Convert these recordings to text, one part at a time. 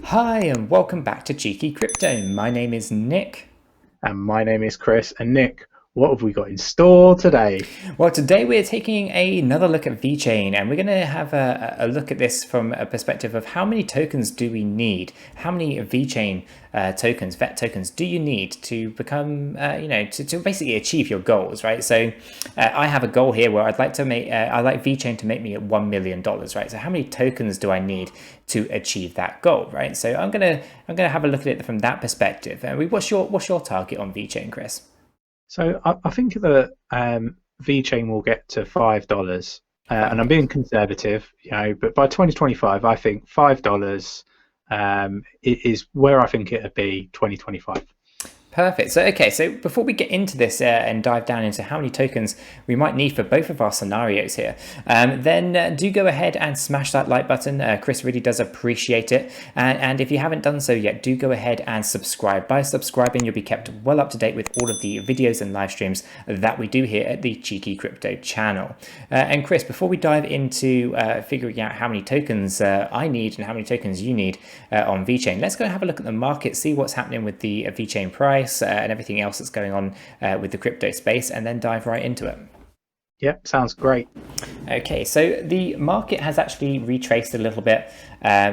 Hi and welcome back to Cheeky Crypto. My name is Nick. And my name is Chris. And Nick, what have we got in store today? Well, today we're taking another look at VeChain, and we're going to have a look at this from a perspective of how many tokens do we need? How many VeChain tokens, VET tokens, do you need to become, to basically achieve your goals, right? So I have a goal here where I'd like to make, I like VeChain to make me $1 million, right? So how many tokens do I need to achieve that goal, right? So I'm gonna have a look at it from that perspective. What's your target on VeChain, Chris? So I think that VeChain will get to $5, and I'm being conservative, but by 2025, I think $5 is where I think it'll be 2025. Perfect. So, okay, so before we get into this and dive down into how many tokens we might need for both of our scenarios here, then do go ahead and smash that like button. Chris really does appreciate it. And if you haven't done so yet, do go ahead and subscribe. By subscribing, you'll be kept well up to date with all of the videos and live streams that we do here at the Cheeky Crypto channel. And Chris, before we dive into figuring out how many tokens I need and how many tokens you need on VeChain, let's go and have a look at the market, see what's happening with the VeChain price, and everything else that's going on with the crypto space, and then dive right into it. Yep, sounds great. Okay, so the market has actually retraced a little bit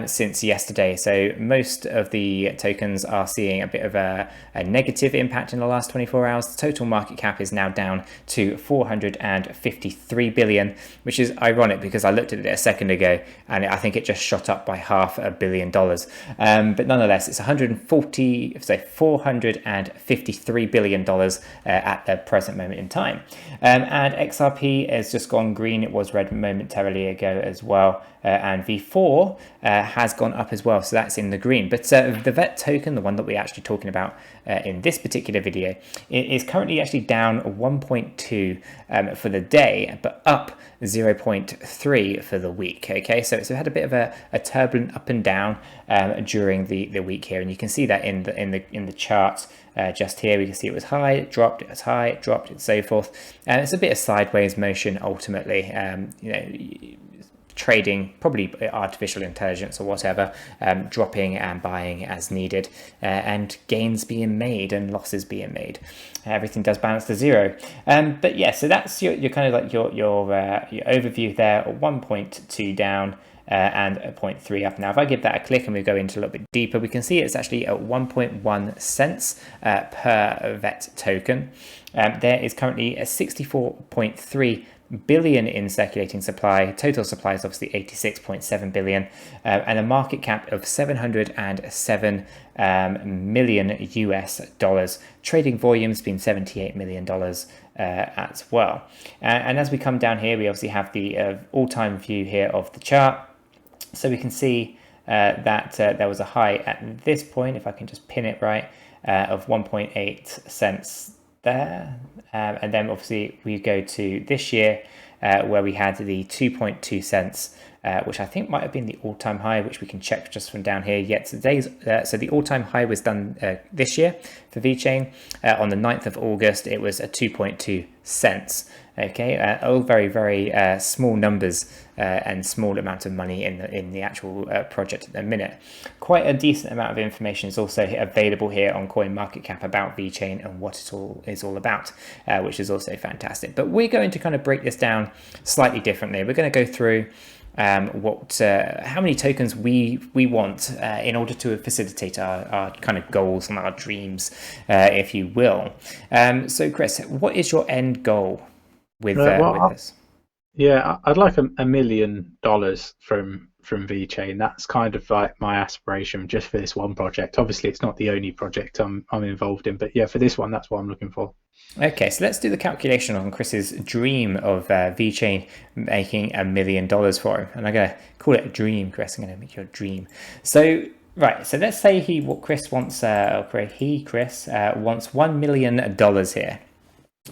since yesterday. So most of the tokens are seeing a bit of a negative impact in the last 24 hours. The total market cap is now down to 453 billion, which is ironic because I looked at it a second ago and I think it just shot up by $500 million. But nonetheless, it's 453 billion dollars at the present moment in time. And XRP has just gone green. It was red momentarily ago as well. And V4 has gone up as well, so that's in the green. But the VET token, the one that we're actually talking about in this particular video, is currently actually down 1.2 for the day, but up 0.3 for the week. Okay, so it's had a bit of a turbulent up and down during the week here, and you can see that in the charts. Just here we can see it was high, it dropped, it was high, it dropped, and so forth. And it's a bit of sideways motion ultimately. Trading, probably artificial intelligence or whatever, dropping and buying as needed, and gains being made and losses being made. Everything does balance to zero. But yeah, so that's your kind of like your overview there. 1.2 down. And a 0.3 up. Now, if I give that a click and we go into a little bit deeper, we can see it's actually at 1.1 cents per VET token. There is currently a 64.3 billion in circulating supply. Total supply is obviously 86.7 billion, and a market cap of 707 million US dollars. Trading volume's been $78 million as well. And as we come down here, we obviously have the all-time view here of the chart. So we can see that there was a high at this point, if I can just pin it right, of 1.8 cents there. And then obviously we go to this year where we had the 2.2 cents, which I think might have been the all-time high, which we can check just from down here. Yet today's so the all-time high was done this year for VeChain on the 9th of August. It was a 2.2 cents. Okay, all very, very small numbers and small amount of money in the actual project at the minute. Quite a decent amount of information is also available here on CoinMarketCap about VeChain and what it all is all about, which is also fantastic. But we're going to kind of break this down slightly differently. We're going to go through how many tokens we want in order to facilitate our kind of goals and our dreams, if you will. So Chris, what is your end goal with this? Yeah, I'd like $1 million from VeChain. That's kind of like my aspiration just for this one project. Obviously, it's not the only project I'm involved in, but yeah, for this one, that's what I'm looking for. Okay, so let's do the calculation on Chris's dream of VeChain making $1 million for him. And I'm going to call it a dream, Chris. I'm going to make your dream. So, right, so let's say Chris wants $1 million here.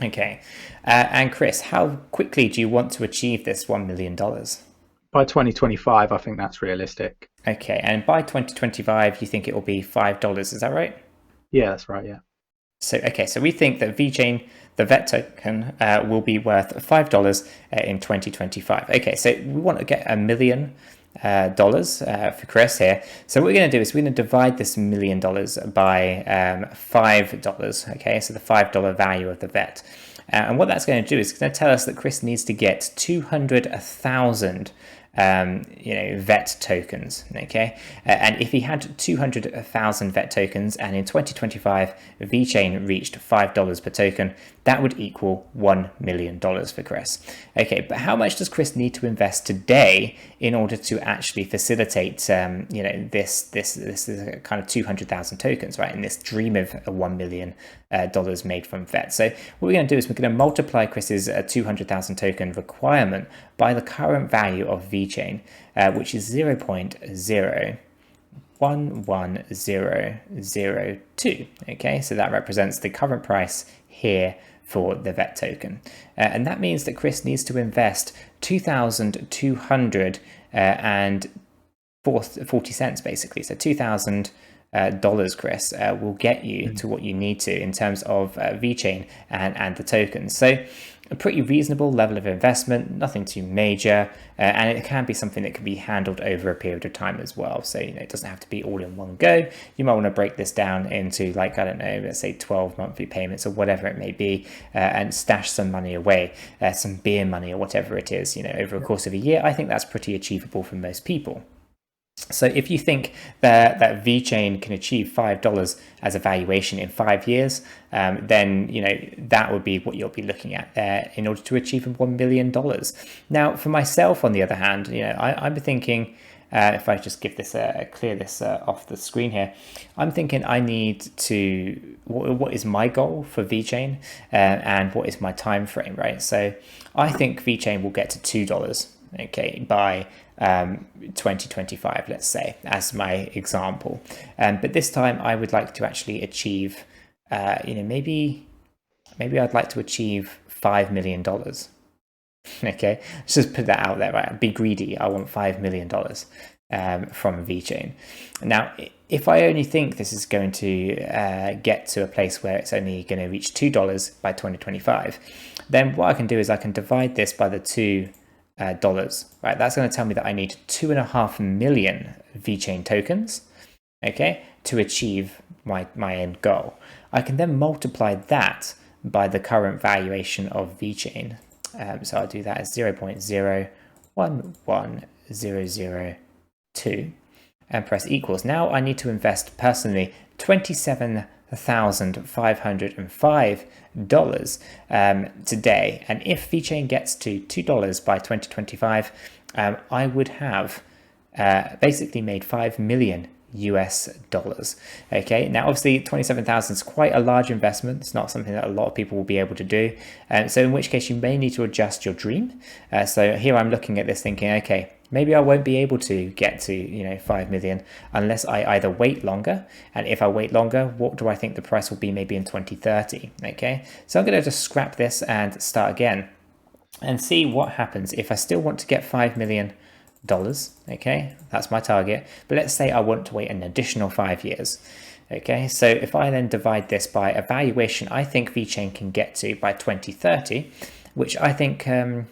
Okay, and Chris, how quickly do you want to achieve this $1 million? By 2025, I think that's realistic. Okay, and by 2025, you think it will be $5, is that right? Yeah, that's right, yeah. So, okay, so we think that VeChain, the VET token, will be worth $5 in 2025. Okay, so we want to get $1 million dollars for Chris here. So what we're going to do is we're going to divide this $1 million by $5. Okay, so the $5 value of the vet. And what that's going to do is it's going to tell us that Chris needs to get 200,000 vet tokens. Okay, and if he had 200,000 vet tokens, and in 2025 VeChain reached $5 per token, that would equal $1 million for Chris. Okay, but how much does Chris need to invest today in order to actually facilitate this kind of 200,000 tokens, right, in this dream of $1 million made from vet? So what we're going to do is we're going to multiply Chris's 200,000 token requirement by the current value of VeChain, which is 0.011002. Okay, so that represents the current price here for the vet token, and that means that Chris needs to invest 2,240 cents basically. So $2,000, Chris, will get you to what you need to in terms of VeChain and the tokens. So a pretty reasonable level of investment, nothing too major, and it can be something that can be handled over a period of time as well. So it doesn't have to be all in one go. You might want to break this down into, like, I don't know, let's say 12 monthly payments or whatever it may be, and stash some money away, some beer money or whatever it is, over a course of a year. I think that's pretty achievable for most people. So if you think that VeChain can achieve $5 as a valuation in 5 years, then that would be what you'll be looking at there in order to achieve $1 million. Now, for myself, on the other hand, I'm thinking, if I just give this clear this off the screen here, I'm thinking I need to, what is my goal for VeChain, and what is my time frame, right? So I think VeChain will get to $2, okay, by 2025, let's say, as my example. But this time I would like to actually achieve, maybe I'd like to achieve $5 million. Okay, let's just put that out there, right? Be greedy. I want $5 million from VeChain. Now, if I only think this is going to get to a place where it's only going to reach $2 by 2025, then what I can do is I can divide this by the $2, right? That's going to tell me that I need 2.5 million VeChain tokens, okay, to achieve my end goal. I can then multiply that by the current valuation of VeChain. So I'll do that as 0.011002 and press equals. Now I need to invest personally $27,505 today, and if VeChain gets to $2 by 2025, I would have basically made $5 million. Okay, now obviously 27,000 is quite a large investment. It's not something that a lot of people will be able to do, so in which case you may need to adjust your dream. So here I'm looking at this thinking, okay, maybe I won't be able to get to 5 million unless I either wait longer, and if I wait longer, what do I think the price will be maybe in 2030? Okay, so I'm going to just scrap this and start again and see what happens if I still want to get $5 million. Okay, that's my target, but let's say I want to wait an additional 5 years. Okay, so if I then divide this by a valuation I think VeChain can get to by 2030, which I think I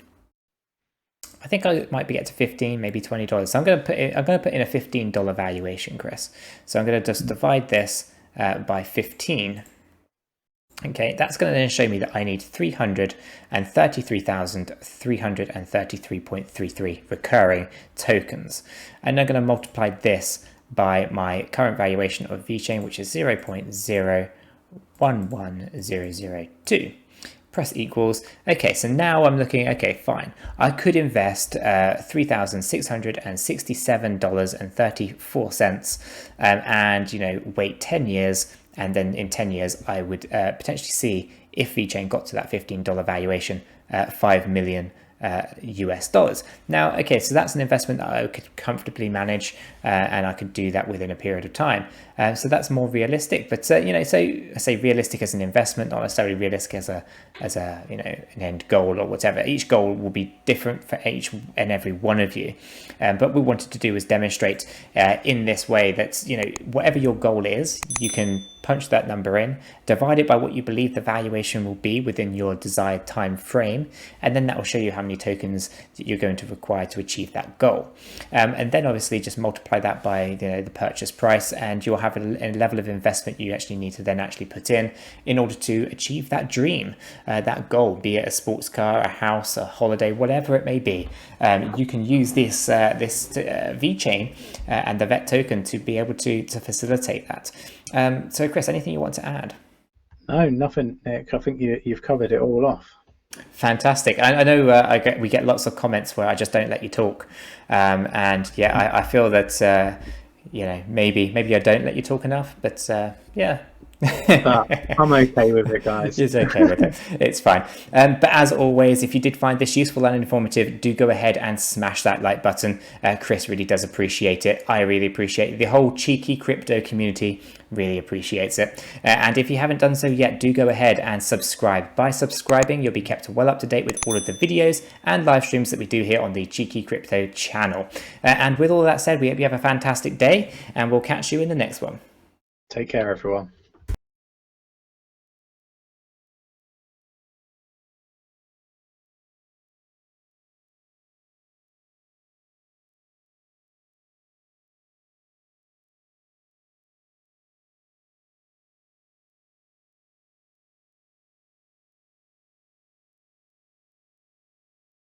might be get to 15, maybe $20. So I'm going to put in a $15 valuation, Chris. So I'm going to just divide this by 15. Okay, that's going to then show me that I need 333,333.33 recurring tokens. And I'm going to multiply this by my current valuation of VeChain, which is 0.011002. Press equals. Okay, so now I'm looking, okay, fine. I could invest $3,667.34 and wait 10 years. And then in 10 years, I would potentially see, if VeChain got to that $15 valuation, $5 million. Now, okay, so that's an investment that I could comfortably manage, and I could do that within a period of time. So that's more realistic, but so I say realistic as an investment, not necessarily realistic as a an end goal or whatever. Each goal will be different for each and every one of you, but what we wanted to do was demonstrate in this way that whatever your goal is, you can punch that number in, divide it by what you believe the valuation will be within your desired time frame, and then that will show you how many tokens that you're going to require to achieve that goal. And then obviously just multiply that by the purchase price, and you'll have a level of investment you actually need to then actually put in order to achieve that dream, that goal, be it a sports car, a house, a holiday, whatever it may be. You can use this VeChain and the VET token to be able to facilitate that. So Chris, anything you want to add? No, nothing, Nick. I think you've covered it all off. Fantastic. I know we get lots of comments where I just don't let you talk, and yeah, I feel that maybe I don't let you talk enough, but yeah. I'm okay with it, guys. It's okay with it. It's fine. But as always, if you did find this useful and informative, do go ahead and smash that like button. Chris really does appreciate it. I really appreciate it. The whole cheeky crypto community really appreciates it. And if you haven't done so yet, do go ahead and subscribe. By subscribing, you'll be kept well up to date with all of the videos and live streams that we do here on the Cheeky Crypto channel. And with all that said, we hope you have a fantastic day, and we'll catch you in the next one. Take care, everyone.